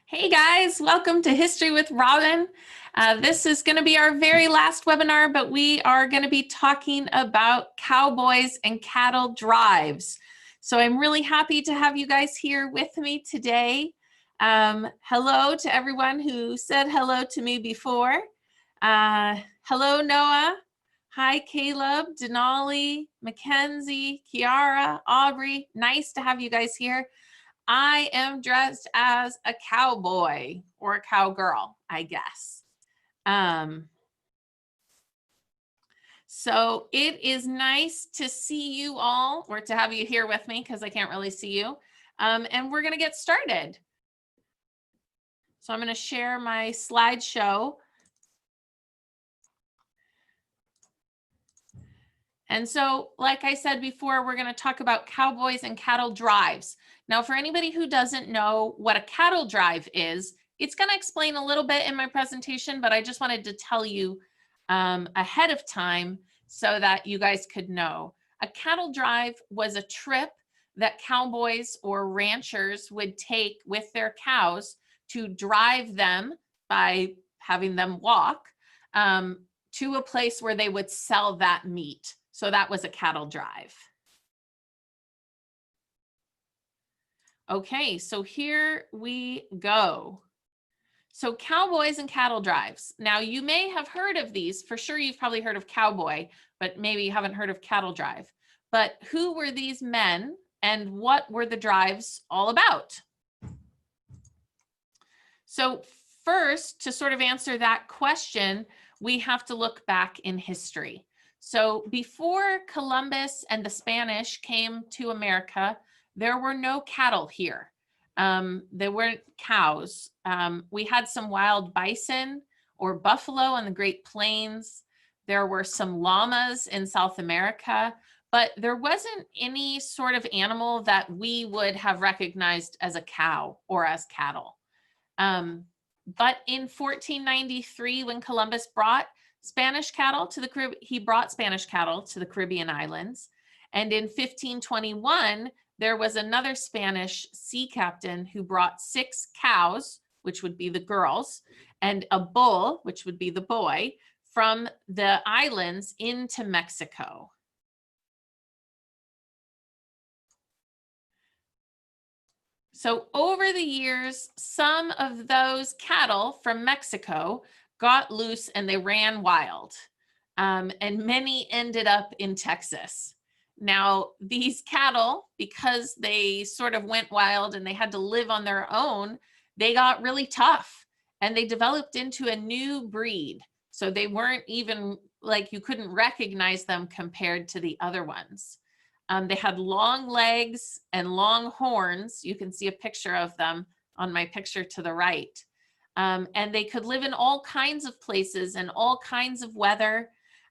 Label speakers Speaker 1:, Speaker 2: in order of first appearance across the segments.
Speaker 1: Hey guys, welcome to History with Robin. This is going to be our very last webinar, but we are going to be talking about cowboys and cattle drives. So I'm really happy to have you guys here with me today. Hello to everyone who said hello to me before. Hello, Noah. Hi, Caleb, Denali, Mackenzie, Kiara, Aubrey. Nice to have you guys here. I am dressed as a cowboy or a cowgirl, I guess. So it is nice to see you all, or to have you here with me because I can't really see you. And we're going to get started. So I'm going to share my slideshow. And so, like I said before, we're going to talk about cowboys and cattle drives. Now, for anybody who doesn't know what a cattle drive is, it's going to explain a little bit in my presentation, but I just wanted to tell you ahead of time so that you guys could know. A cattle drive was a trip that cowboys or ranchers would take with their cows to drive them by having them walk to a place where they would sell that meat. So that was a cattle drive. Okay, so here we go. So cowboys and cattle drives. Now you may have heard of these. For sure you've probably heard of cowboy, but maybe you haven't heard of cattle drive. But who were these men and what were the drives all about? So first, to sort of answer that question, we have to look back in history. So before Columbus and the Spanish came to America, there were no cattle here. There weren't cows. We had some wild bison or buffalo on the Great Plains. There were some llamas in South America, but there wasn't any sort of animal that we would have recognized as a cow or as cattle. But in 1493, when Columbus brought Spanish cattle to the Caribbean, he brought Spanish cattle to the Caribbean islands. And in 1521, there was another Spanish sea captain who brought 6 cows, which would be the girls, and a bull, which would be the boy, from the islands into Mexico. So over the years, some of those cattle from Mexico got loose and they ran wild, and many ended up in Texas. Now, these cattle, because they sort of went wild and they had to live on their own, they got really tough and they developed into a new breed. So they weren't even like you couldn't recognize them compared to the other ones. They had long legs and long horns. You can see a picture of them on my picture to the right. And they could live in all kinds of places and all kinds of weather.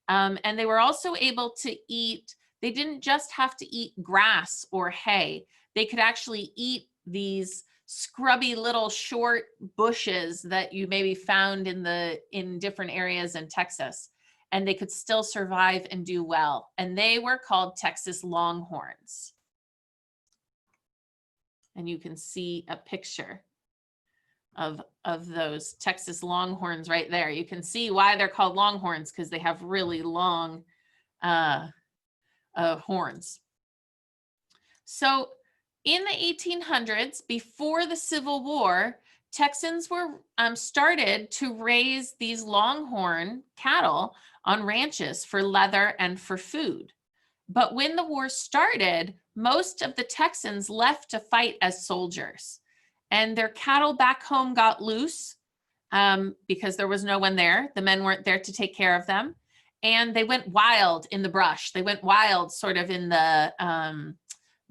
Speaker 1: And they were also able to eat, they didn't just have to eat grass or hay. They could actually eat these scrubby little short bushes that you maybe found in different areas in Texas. And they could still survive and do well. And they were called Texas Longhorns. And you can see a picture of those Texas Longhorns right there. You can see why they're called Longhorns, because they have really long horns. So in the 1800s, before the Civil War, Texans were started to raise these longhorn cattle on ranches for leather and for food. But when the war started, most of the Texans left to fight as soldiers. And their cattle back home got loose because there was no one there. The men weren't there to take care of them. And they went wild in the brush. They went wild sort of in the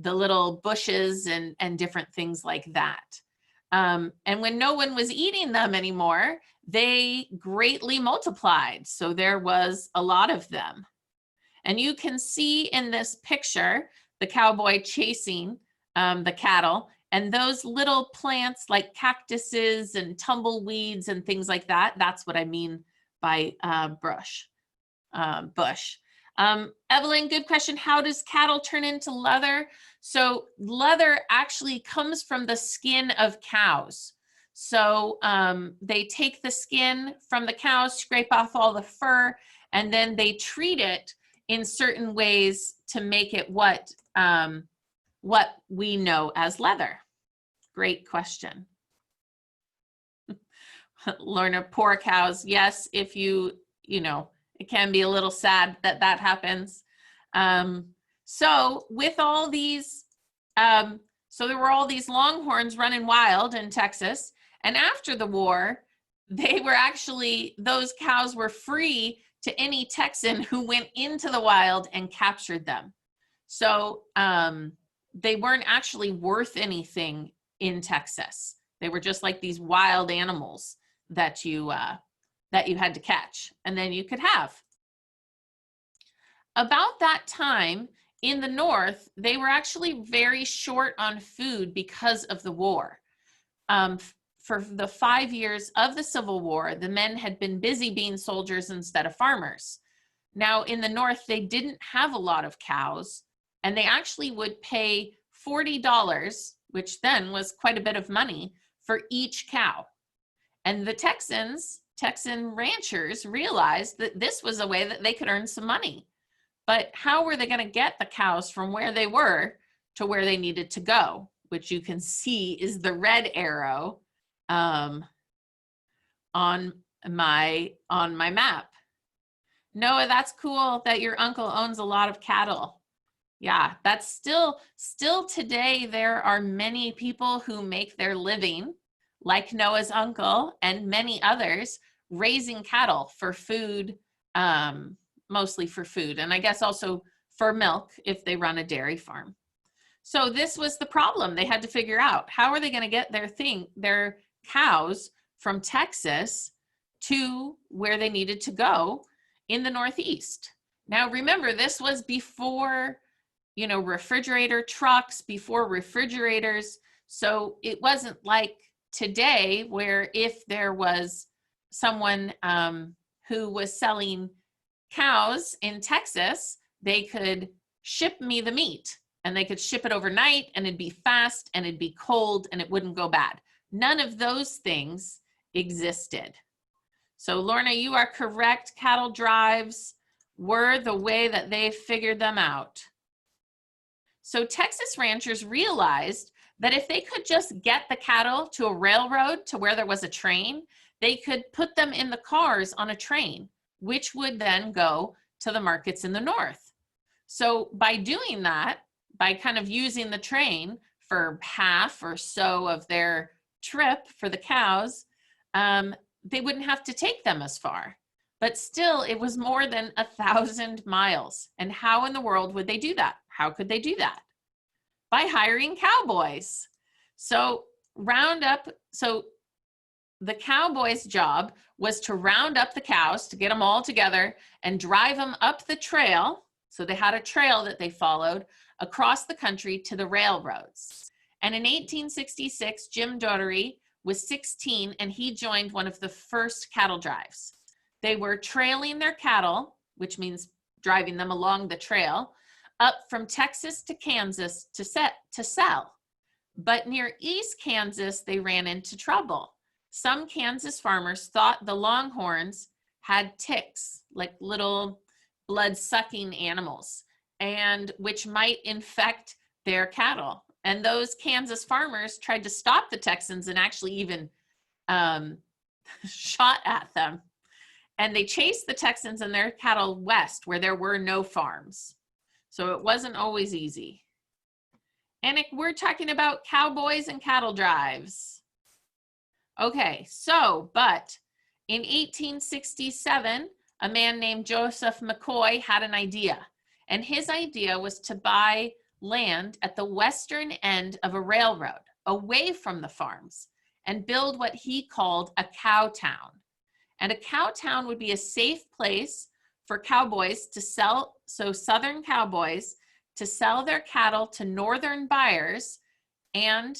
Speaker 1: little bushes and different things like that. And when no one was eating them anymore, they greatly multiplied. So there was a lot of them. And you can see in this picture, the cowboy chasing the cattle, and those little plants like cactuses and tumbleweeds and things like that. That's what I mean by bush. Evelyn, good question. How does cattle turn into leather? So leather actually comes from the skin of cows. So they take the skin from the cows, scrape off all the fur, and then they treat it in certain ways to make it what we know as leather. Great question. Lorna, poor cows. Yes, if you know, it can be a little sad that that happens. So with all these, so there were all these longhorns running wild in Texas. And after the war, they were actually, those cows were free to any Texan who went into the wild and captured them. So they weren't actually worth anything in Texas. They were just like these wild animals that you had to catch and then you could have. About that time in the North, they were actually very short on food because of the war. For the 5 years of the Civil War, the men had been busy being soldiers instead of farmers. Now in the North, they didn't have a lot of cows, and they actually would pay $40, which then was quite a bit of money, for each cow. And the Texan ranchers realized that this was a way that they could earn some money. But how were they going to get the cows from where they were to where they needed to go, which you can see is the red arrow on my map. Noah, that's cool that your uncle owns a lot of cattle. Yeah, that's still today, there are many people who make their living, like Noah's uncle and many others, raising cattle for food, mostly for food, and I guess also for milk if they run a dairy farm. So this was the problem they had to figure out. How are they going to get their cows from Texas to where they needed to go in the Northeast? Now remember, this was before, you know, refrigerator trucks, before refrigerators. So it wasn't like today where if there was someone who was selling cows in Texas, they could ship me the meat and they could ship it overnight and it'd be fast and it'd be cold and it wouldn't go bad. None of those things existed. So Lorna, you are correct. Cattle drives were the way that they figured them out. So Texas ranchers realized that if they could just get the cattle to a railroad to where there was a train, they could put them in the cars on a train, which would then go to the markets in the North. So by doing that, by kind of using the train for half or so of their trip for the cows, they wouldn't have to take them as far. But still, it was more than 1,000 miles. And how in the world would they do that? How could they do that? By hiring cowboys. So the cowboys' job was to round up the cows, to get them all together and drive them up the trail. So they had a trail that they followed across the country to the railroads. And in 1866, Jim Dougherty was 16 and he joined one of the first cattle drives. They were trailing their cattle, which means driving them along the trail, up from Texas to Kansas to sell. But near East Kansas, they ran into trouble. Some Kansas farmers thought the longhorns had ticks, like little blood-sucking animals, and which might infect their cattle. And those Kansas farmers tried to stop the Texans and actually even shot at them. And they chased the Texans and their cattle west where there were no farms. So it wasn't always easy. And we're talking about cowboys and cattle drives. Okay, so, but in 1867, a man named Joseph McCoy had an idea. And his idea was to buy land at the western end of a railroad, away from the farms, and build what he called a cow town. And a cow town would be a safe place for cowboys to sell, so Southern cowboys, to sell their cattle to Northern buyers and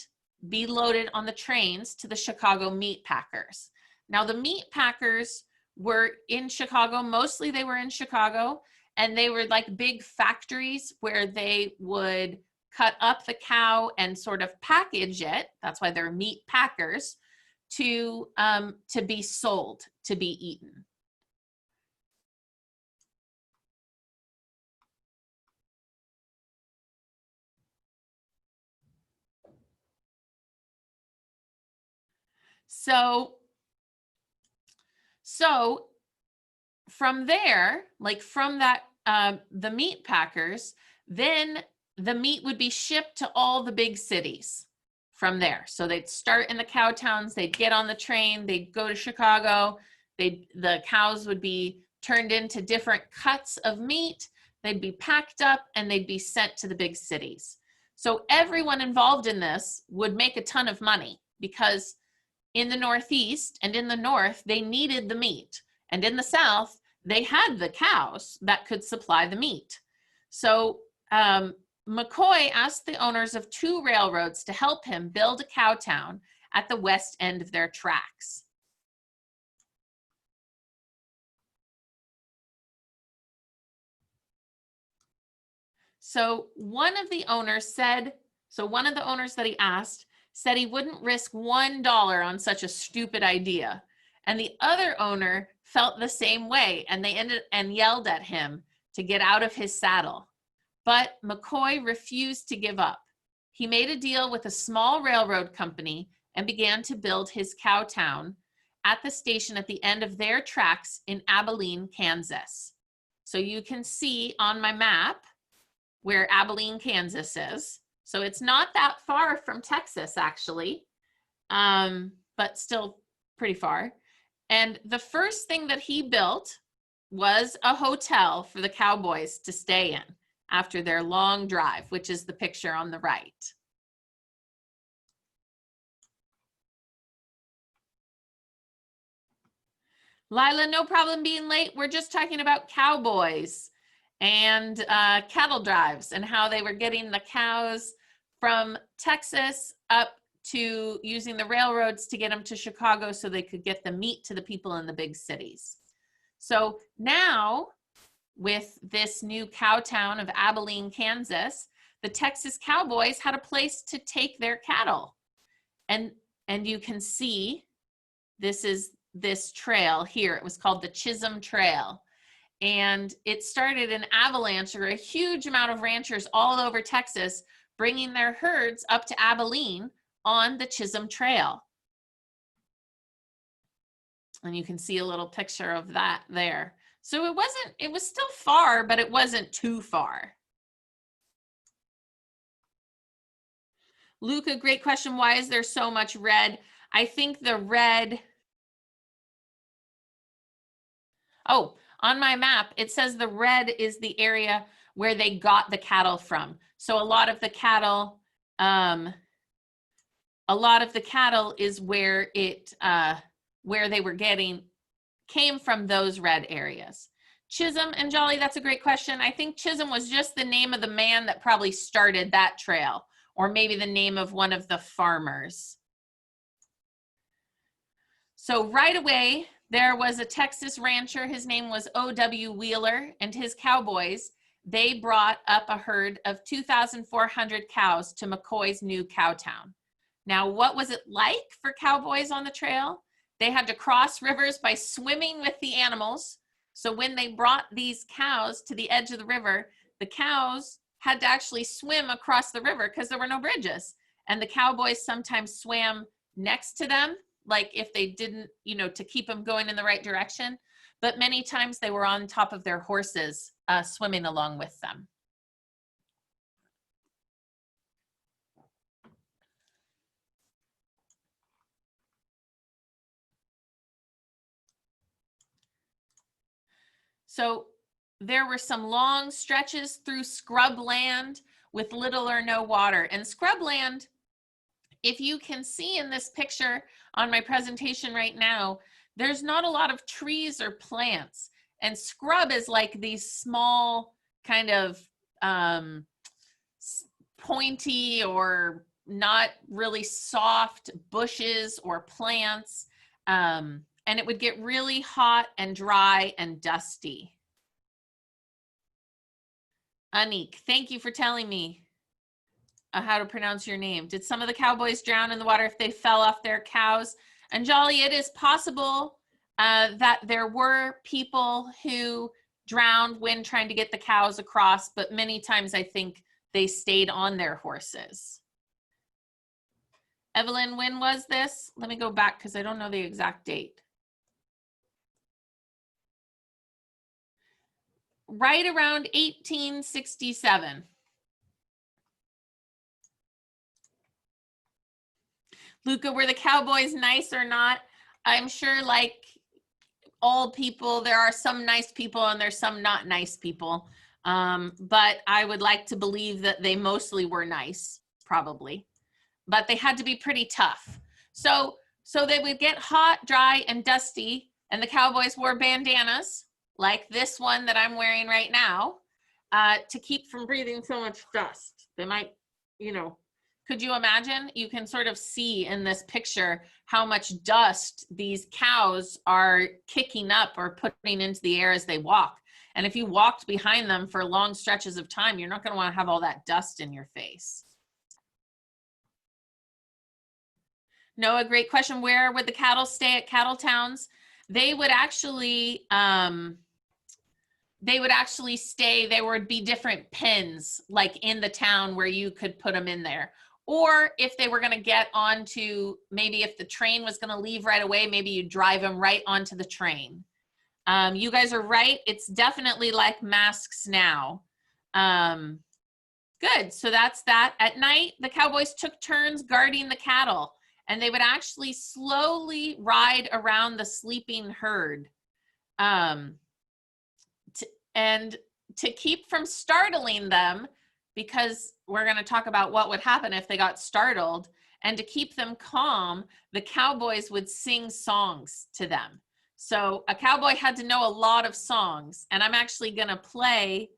Speaker 1: be loaded on the trains to the Chicago meat packers. Now the meat packers were in Chicago, mostly they were in Chicago, and they were like big factories where they would cut up the cow and sort of package it, that's why they're meat packers, to be sold, to be eaten. So from there, like from that, the meat packers, then the meat would be shipped to all the big cities from there. So they'd start in the cow towns, they'd get on the train, they'd go to Chicago, the cows would be turned into different cuts of meat, they'd be packed up, and they'd be sent to the big cities. So everyone involved in this would make a ton of money, because in the Northeast and in the North, they needed the meat. And in the South, they had the cows that could supply the meat. So McCoy asked the owners of 2 railroads to help him build a cow town at the west end of their tracks. So one of the owners that he asked said he wouldn't risk $1 on such a stupid idea. And the other owner felt the same way, and they yelled at him to get out of his saddle. But McCoy refused to give up. He made a deal with a small railroad company and began to build his cow town at the station at the end of their tracks in Abilene, Kansas. So you can see on my map where Abilene, Kansas is. So it's not that far from Texas, actually, but still pretty far. And the first thing that he built was a hotel for the Cowboys to stay in after their long drive, which is the picture on the right. Lila, no problem being late. We're just talking about cowboys and cattle drives and how they were getting the cows from Texas up to using the railroads to get them to Chicago so they could get the meat to the people in the big cities. So now, with this new cow town of Abilene, Kansas, the Texas Cowboys had a place to take their cattle. And you can see this is this trail here. It was called the Chisholm Trail. And it started an avalanche, or a huge amount of ranchers all over Texas bringing their herds up to Abilene on the Chisholm Trail. And you can see a little picture of that there. So it was still far, but it wasn't too far. Luca, great question. Why is there so much red? I think the red, oh, on my map, it says the red is the area where they got the cattle from. So a lot of the cattle is where they were came from those red areas. Chisholm and Jolly, that's a great question. I think Chisholm was just the name of the man that probably started that trail, or maybe the name of one of the farmers. So right away, there was a Texas rancher. His name was O.W. Wheeler, and his Cowboys, they brought up a herd of 2,400 cows to McCoy's new cow town. Now, what was it like for cowboys on the trail? They had to cross rivers by swimming with the animals. So when they brought these cows to the edge of the river, the cows had to actually swim across the river because there were no bridges. And the cowboys sometimes swam next to them, like if they didn't, to keep them going in the right direction. But many times they were on top of their horses, swimming along with them. So there were some long stretches through scrubland with little or no water. And scrubland, if you can see in this picture on my presentation right now, there's not a lot of trees or plants. And scrub is like these small kind of pointy or not really soft bushes or plants. And it would get really hot and dry and dusty. Anik, thank you for telling me how to pronounce your name. Did some of the cowboys drown in the water if they fell off their cows? And Jolly, it is possible that there were people who drowned when trying to get the cows across, but many times I think they stayed on their horses. Evelyn, when was this? Let me go back because I don't know the exact date. Right around 1867. Luca, were the Cowboys nice or not? I'm sure, like all people, there are some nice people and there's some not nice people. But I would like to believe that they mostly were nice, probably. But they had to be pretty tough. So they would get hot, dry, and dusty, and the Cowboys wore bandanas, like this one that I'm wearing right now, to keep from breathing so much dust. They might, you know, could you imagine? You can sort of see in this picture how much dust these cows are kicking up or putting into the air as they walk. And if you walked behind them for long stretches of time, you're not going to want to have all that dust in your face. Noah, great question. Where would the cattle stay at cattle towns? They would actually stay, there would be different pens like in the town where you could put them in there. Or if they were going to get onto, maybe if the train was going to leave right away, maybe you drive them right onto the train. You guys are right. It's definitely like masks now. Good. So that's that. At night, the Cowboys took turns guarding the cattle, and they would actually slowly ride around the sleeping herd. And to keep from startling them, because we're going to talk about what would happen if they got startled, and to keep them calm, the Cowboys would sing songs to them. So a cowboy had to know a lot of songs, and I'm actually going to play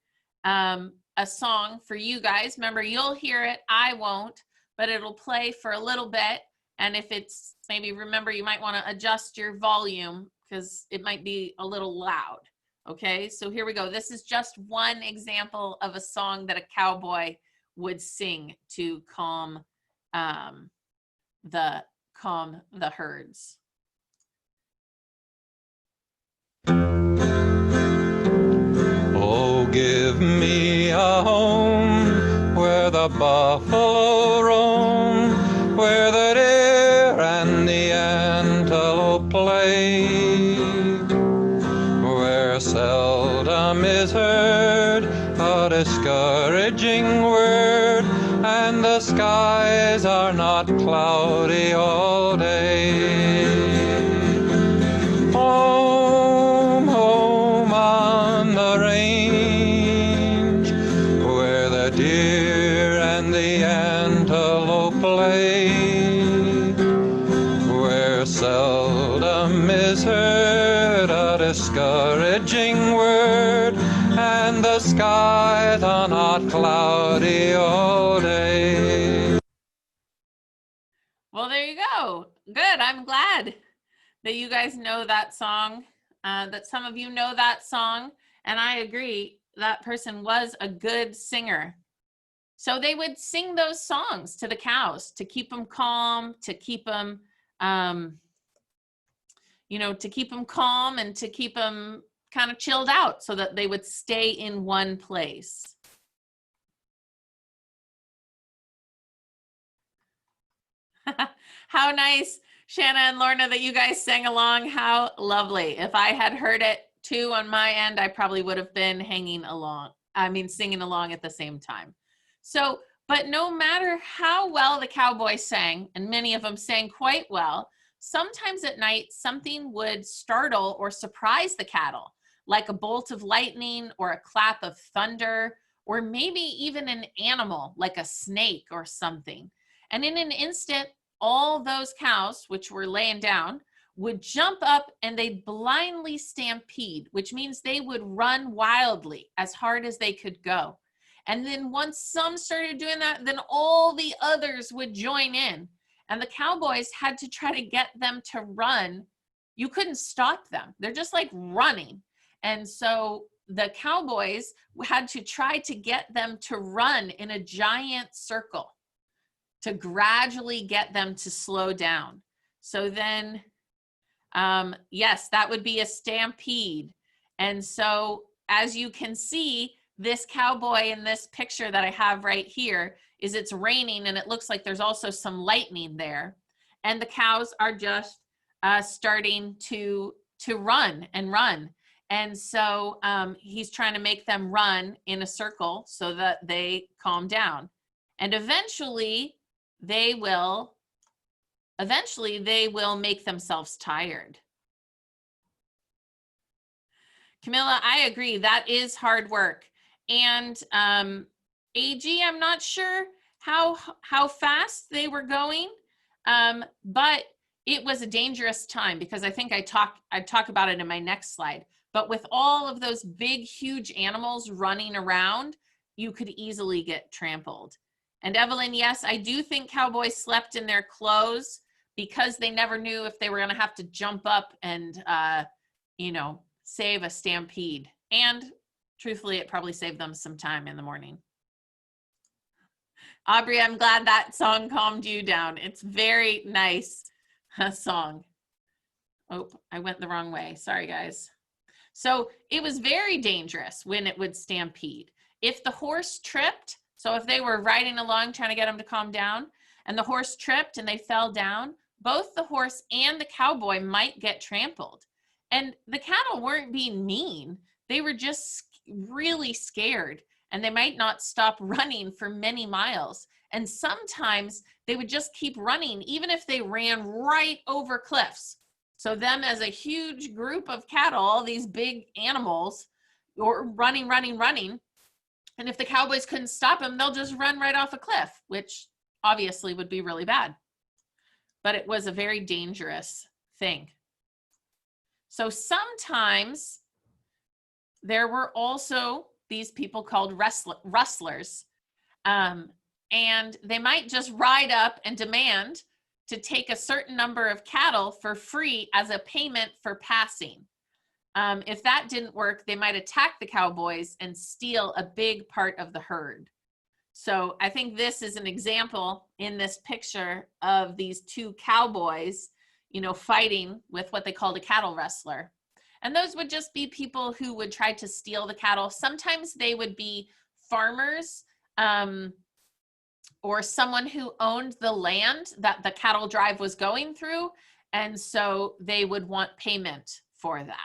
Speaker 1: a song for you guys. Remember, you'll hear it, I won't, but it'll play for a little bit. And if it's, maybe remember, you might want to adjust your volume because it might be a little loud. Okay, so here we go. This is just one example of a song that a cowboy would sing to calm the herds.
Speaker 2: Oh, give me a home where the buffalo roam, where the deer and the antelope play, where seldom is heard a discouraging word, and the skies are not cloudy all day. Home, home on the range, where the deer and the antelope play, where seldom is heard a discouraging word, and the skies are not cloudy all day.
Speaker 1: Well, there you go. Good. I'm glad that you guys know that song, that some of you know that song. And I agree, that person was a good singer. So they would sing those songs to the cows to keep them calm, to keep them, to keep them calm and to keep them kind of chilled out so that they would stay in one place. How nice, Shanna and Lorna, that you guys sang along. How lovely. If I had heard it too on my end, I probably would have been singing along at the same time. So, but no matter how well the Cowboys sang, and many of them sang quite well, sometimes at night something would startle or surprise the cattle, like a bolt of lightning or a clap of thunder, or maybe even an animal like a snake or something. And in an instant, all those cows, which were laying down, would jump up and they'd blindly stampede, which means they would run wildly as hard as they could go. And then once some started doing that, then all the others would join in. And the Cowboys had to try to get them to run. You couldn't stop them. They're just like running. And so the Cowboys had to try to get them to run in a giant circle to gradually get them to slow down. So then, yes, that would be a stampede. And so as you can see, this cowboy in this picture that I have right here is it's raining and it looks like there's also some lightning there. And the cows are just starting to run and run. And so he's trying to make them run in a circle so that they calm down. And eventually they will make themselves tired. Camilla, I agree. That is hard work. And AG, I'm not sure how fast they were going, but it was a dangerous time because I think I talk about it in my next slide. But with all of those big, huge animals running around, you could easily get trampled. And Evelyn, yes, I do think cowboys slept in their clothes because they never knew if they were going to have to jump up and, you know, save a stampede. And truthfully, it probably saved them some time in the morning. Aubrey, I'm glad that song calmed you down. It's very nice song. Oh, I went the wrong way. Sorry, guys. So it was very dangerous when it would stampede. If the horse tripped, so if they were riding along trying to get them to calm down and the horse tripped and they fell down, both the horse and the cowboy might get trampled. And the cattle weren't being mean. They were just really scared and they might not stop running for many miles. And sometimes they would just keep running even if they ran right over cliffs. So them as a huge group of cattle, all these big animals, or running. And if the cowboys couldn't stop them, they'll just run right off a cliff, which obviously would be really bad. But it was a very dangerous thing. So sometimes there were also these people called rustlers, and they might just ride up and demand to take a certain number of cattle for free as a payment for passing. If that didn't work, they might attack the cowboys and steal a big part of the herd. So I think this is an example in this picture of these two cowboys, you know, fighting with what they called a cattle rustler. And those would just be people who would try to steal the cattle. Sometimes they would be farmers, or someone who owned the land that the cattle drive was going through. And so they would want payment for that.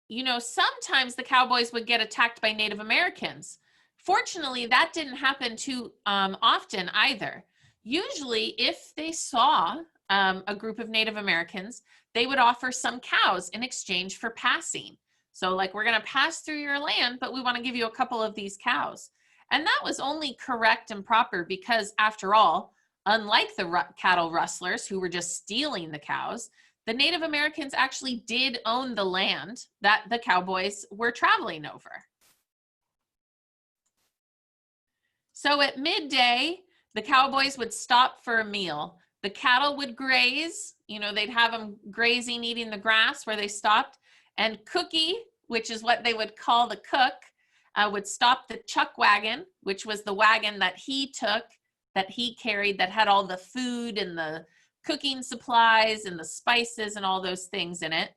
Speaker 1: You know, sometimes the cowboys would get attacked by Native Americans. Fortunately, that didn't happen too often either. Usually, if they saw a group of Native Americans, they would offer some cows in exchange for passing. So like, we're going to pass through your land, but we want to give you a couple of these cows. And that was only correct and proper because, after all, unlike the cattle rustlers who were just stealing the cows, the Native Americans actually did own the land that the cowboys were traveling over. So at midday, the cowboys would stop for a meal. The cattle would graze, you know, they'd have them grazing, eating the grass where they stopped. And Cookie, which is what they would call the cook, would stop the chuck wagon, which was the wagon that he took, that he carried, that had all the food and the cooking supplies and the spices and all those things in it.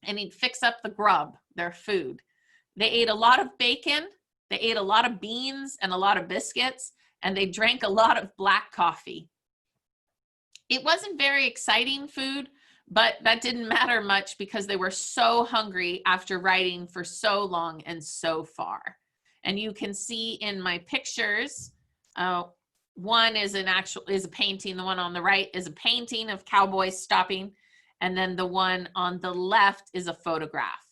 Speaker 1: And he'd fix up the grub, their food. They ate a lot of bacon, they ate a lot of beans and a lot of biscuits, and they drank a lot of black coffee. It wasn't very exciting food, but that didn't matter much because they were so hungry after riding for so long and so far. And you can see in my pictures, one is a painting. The one on the right is a painting of cowboys stopping. And then the one on the left is a photograph.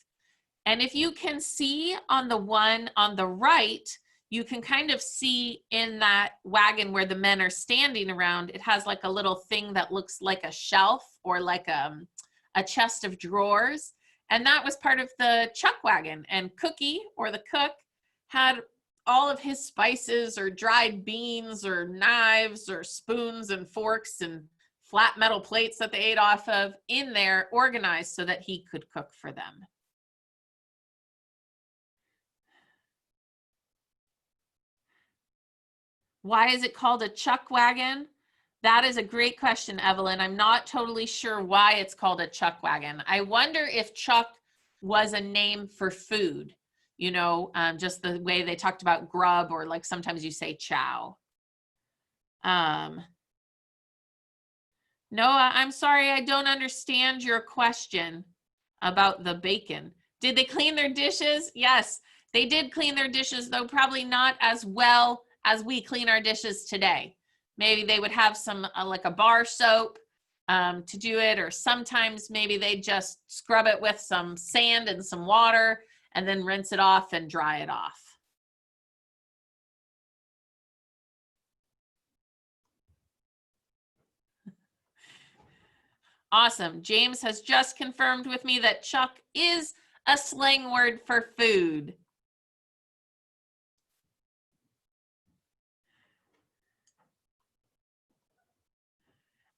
Speaker 1: And if you can see on the one on the right, you can kind of see in that wagon where the men are standing around, it has like a little thing that looks like a shelf or like a chest of drawers. And that was part of the chuck wagon. And Cookie, or the cook, had all of his spices or dried beans or knives or spoons and forks and flat metal plates that they ate off of in there, organized so that he could cook for them. Why is it called a chuck wagon? That is a great question, Evelyn. I'm not totally sure why it's called a chuck wagon. I wonder if chuck was a name for food, you know, just the way they talked about grub, or like sometimes you say chow. Noah, I'm sorry, I don't understand your question about the bacon. Did they clean their dishes? Yes, they did clean their dishes, though probably not as well as we clean our dishes today. Maybe they would have some like a bar soap to do it, or sometimes maybe they just scrub it with some sand and some water and then rinse it off and dry it off. Awesome. James has just confirmed with me that chuck is a slang word for food.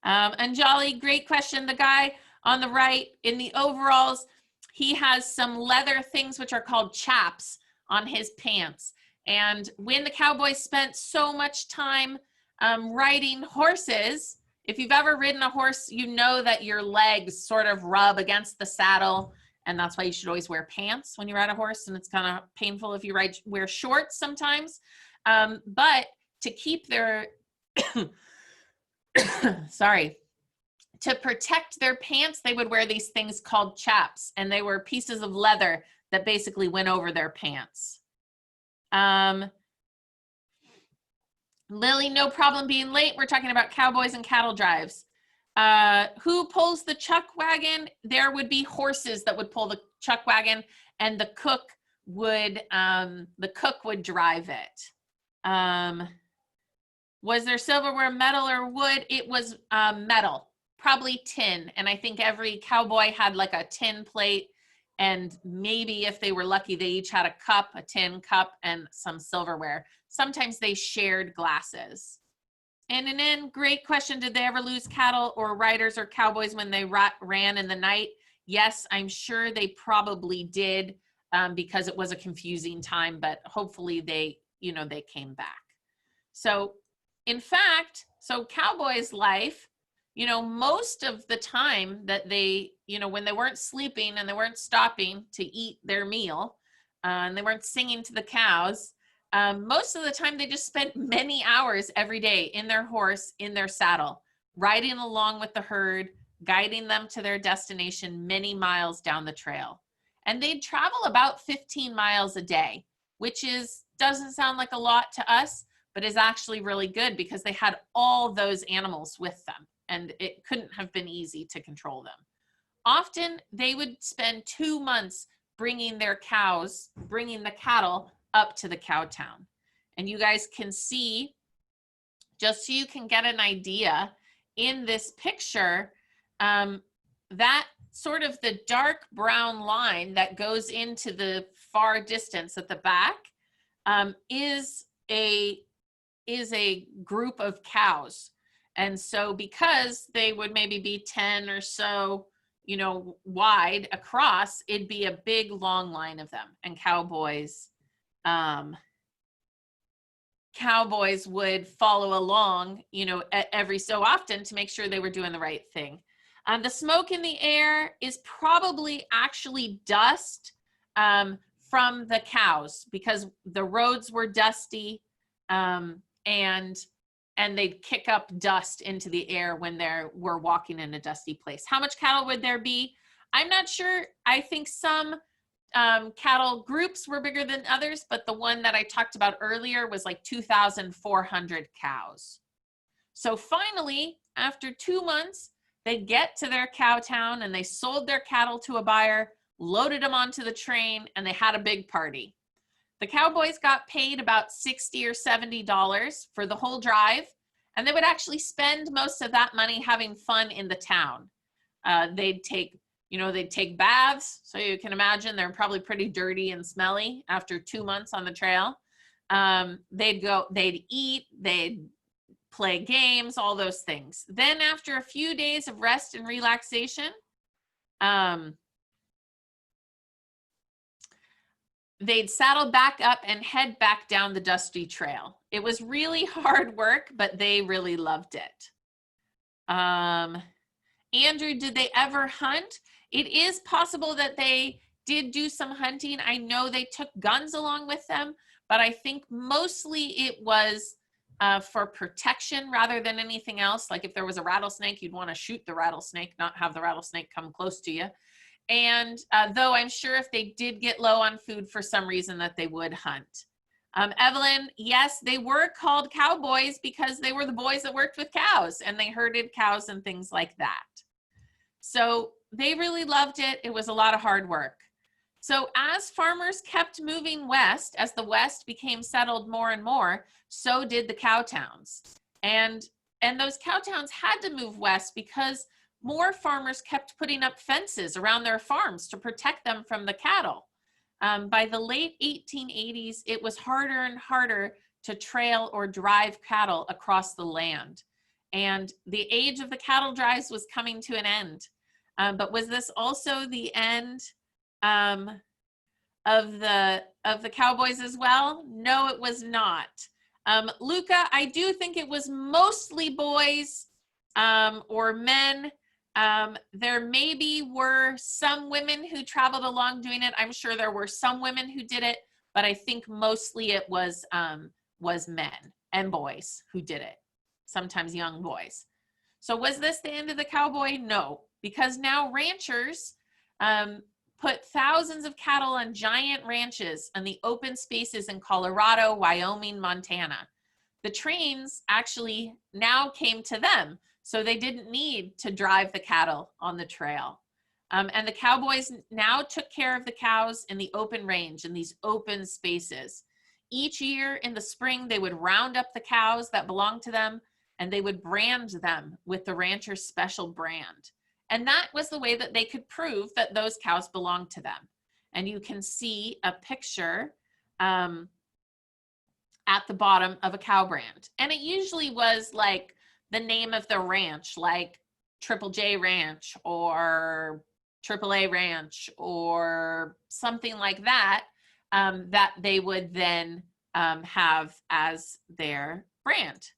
Speaker 1: And Jolly, great question. The guy on the right in the overalls, he has some leather things which are called chaps on his pants. And when the Cowboys spent so much time riding horses, if you've ever ridden a horse, you know that your legs sort of rub against the saddle. And that's why you should always wear pants when you ride a horse. And it's kind of painful if you wear shorts sometimes. But to keep their sorry, to protect their pants, they would wear these things called chaps, and they were pieces of leather that basically went over their pants. Lily, no problem being late. We're talking about cowboys and cattle drives. Who pulls the chuck wagon? There would be horses that would pull the chuck wagon, and the cook would drive it. Was there silverware, metal, or wood? It was metal, probably tin. And I think every cowboy had like a tin plate. And maybe if they were lucky, they each had a cup, a tin cup, and some silverware. Sometimes they shared glasses. And great question. Did they ever lose cattle or riders or cowboys when they ran in the night? Yes, I'm sure they probably did because it was a confusing time, but hopefully they came back. So in fact, so Cowboys' life, most of the time that they, when they weren't sleeping and they weren't stopping to eat their meal and they weren't singing to the cows, most of the time they just spent many hours every day in their horse, in their saddle, riding along with the herd, guiding them to their destination many miles down the trail. And they'd travel about 15 miles a day, which doesn't sound like a lot to us, but is actually really good because they had all those animals with them and it couldn't have been easy to control them. Often they would spend 2 months bringing the cattle up to the cow town. And you guys can see, just so you can get an idea, in this picture, that sort of the dark brown line that goes into the far distance at the back is a group of cows. And so because they would maybe be 10 or so, wide across, it'd be a big long line of them. And cowboys would follow along, every so often to make sure they were doing the right thing. The smoke in the air is probably actually dust from the cows because the roads were dusty. And they'd kick up dust into the air when we're walking in a dusty place. How much cattle would there be? I'm not sure. I think some cattle groups were bigger than others, but the one that I talked about earlier was like 2,400 cows. So finally, after 2 months, they get to their cow town and they sold their cattle to a buyer, loaded them onto the train, and they had a big party. The cowboys got paid about $60 or $70 for the whole drive, and they would actually spend most of that money having fun in the town. They'd take baths, so you can imagine they're probably pretty dirty and smelly after 2 months on the trail. They'd eat, they'd play games, all those things. Then after a few days of rest and relaxation, they'd saddle back up and head back down the dusty trail. It was really hard work, but they really loved it. Andrew, did they ever hunt? It is possible that they did do some hunting. I know they took guns along with them, but I think mostly it was for protection rather than anything else. Like if there was a rattlesnake, you'd want to shoot the rattlesnake, not have the rattlesnake come close to you. And though I'm sure if they did get low on food for some reason that they would hunt. Evelyn, yes, they were called cowboys because they were the boys that worked with cows and they herded cows and things like that. So they really loved it. It was a lot of hard work. So as farmers kept moving west, as the West became settled more and more, so did the cow towns. And those cow towns had to move west because more farmers kept putting up fences around their farms to protect them from the cattle. By the late 1880s, it was harder and harder to trail or drive cattle across the land. And the age of the cattle drives was coming to an end. But was this also the end of the cowboys as well? No, it was not. Luca, I do think it was mostly boys or men. There maybe were some women who traveled along doing it. I'm sure there were some women who did it, but I think mostly it was men and boys who did it, sometimes young boys. So was this the end of the cowboy? No, because now ranchers put thousands of cattle on giant ranches on the open spaces in Colorado, Wyoming, Montana. The trains actually now came to them, so they didn't need to drive the cattle on the trail. And the cowboys now took care of the cows in the open range, in these open spaces. Each year in the spring, they would round up the cows that belonged to them, and they would brand them with the rancher's special brand. And that was the way that they could prove that those cows belonged to them. And you can see a picture at the bottom of a cow brand. And it usually was like the name of the ranch, like Triple J Ranch or Triple A Ranch or something like that, that they would then have as their brand.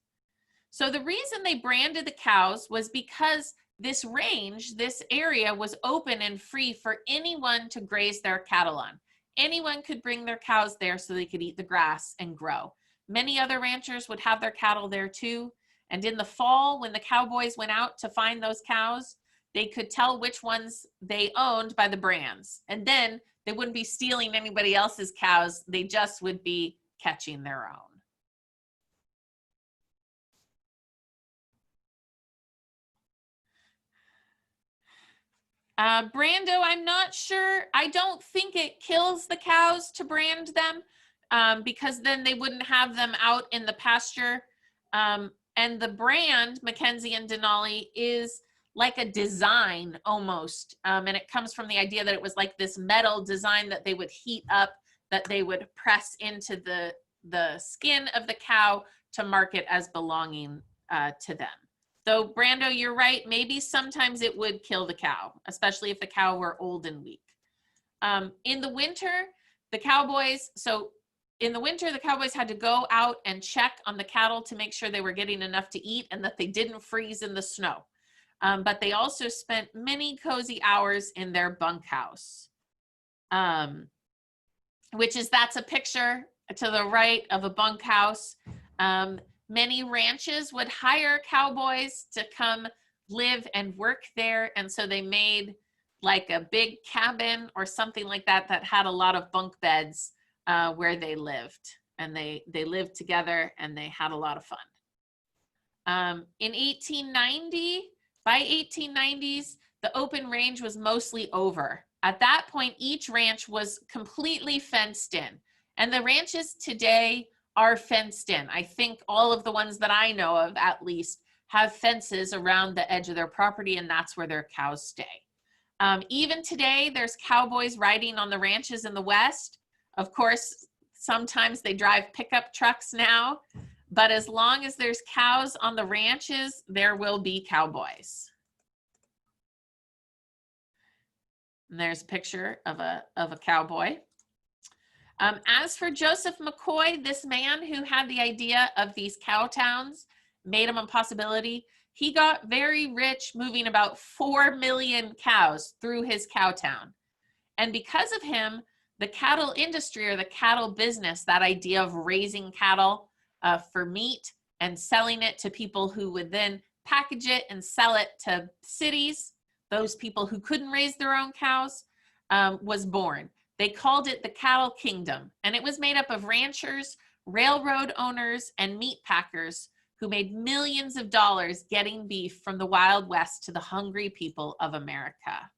Speaker 1: So the reason they branded the cows was because this range, this area was open and free for anyone to graze their cattle on. Anyone could bring their cows there so they could eat the grass and grow. Many other ranchers would have their cattle there too. And in the fall, when the cowboys went out to find those cows, they could tell which ones they owned by the brands. And then they wouldn't be stealing anybody else's cows. They just would be catching their own. Brando, I'm not sure. I don't think it kills the cows to brand them because then they wouldn't have them out in the pasture. And the brand, Mackenzie and Denali, is like a design almost. And it comes from the idea that it was like this metal design that they would heat up, that they would press into the skin of the cow to mark it as belonging to them. So Brando, you're right. Maybe sometimes it would kill the cow, especially if the cow were old and weak. In the winter, the cowboys had to go out and check on the cattle to make sure they were getting enough to eat and that they didn't freeze in the snow. But they also spent many cozy hours in their bunkhouse, that's a picture to the right of a bunkhouse. Many ranches would hire cowboys to come live and work there. And so they made like a big cabin or something like that that had a lot of bunk beds where they lived. And they lived together and they had a lot of fun. In 1890, by 1890s, the open range was mostly over. At that point, each ranch was completely fenced in. And the ranches today are fenced in. I think all of the ones that I know of, at least, have fences around the edge of their property, and that's where their cows stay. Even today, there's cowboys riding on the ranches in the West. Of course, sometimes they drive pickup trucks now, but as long as there's cows on the ranches, there will be cowboys. And there's a picture of a cowboy. As for Joseph McCoy, this man who had the idea of these cow towns, made him a possibility. He got very rich moving about 4 million cows through his cow town. And because of him, the cattle industry, or the cattle business, that idea of raising cattle for meat and selling it to people who would then package it and sell it to cities, those people who couldn't raise their own cows, was born. They called it the cattle kingdom, and it was made up of ranchers, railroad owners, and meat packers who made millions of dollars getting beef from the Wild West to the hungry people of America.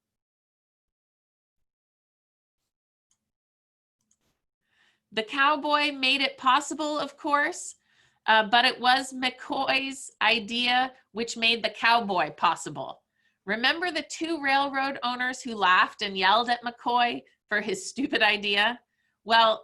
Speaker 1: The cowboy made it possible, of course, but it was McCoy's idea which made the cowboy possible. Remember the 2 railroad owners who laughed and yelled at McCoy for his stupid idea? Well,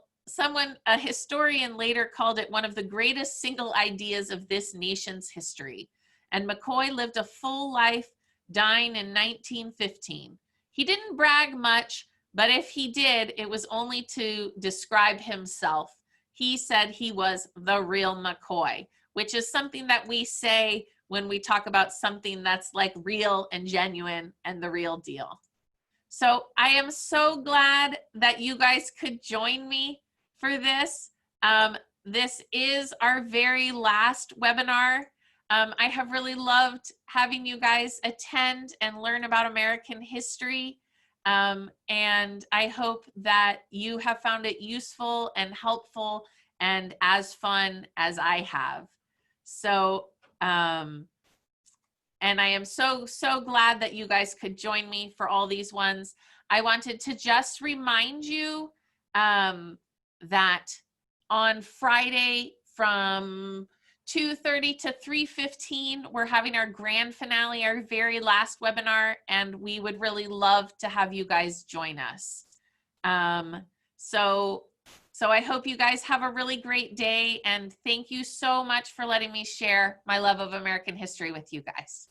Speaker 1: a historian later called it one of the greatest single ideas of this nation's history. And McCoy lived a full life, dying in 1915. He didn't brag much, but if he did, it was only to describe himself. He said he was the real McCoy, which is something that we say when we talk about something that's like real and genuine and the real deal. So I am so glad that you guys could join me for this. This is our very last webinar. I have really loved having you guys attend and learn about American history. And I hope that you have found it useful and helpful and as fun as I have. So, and I am so glad that you guys could join me for all these ones. I wanted to just remind you that on Friday from 2:30 to 3:15, we're having our grand finale, our very last webinar, and we would really love to have you guys join us. So I hope you guys have a really great day, and thank you so much for letting me share my love of American history with you guys.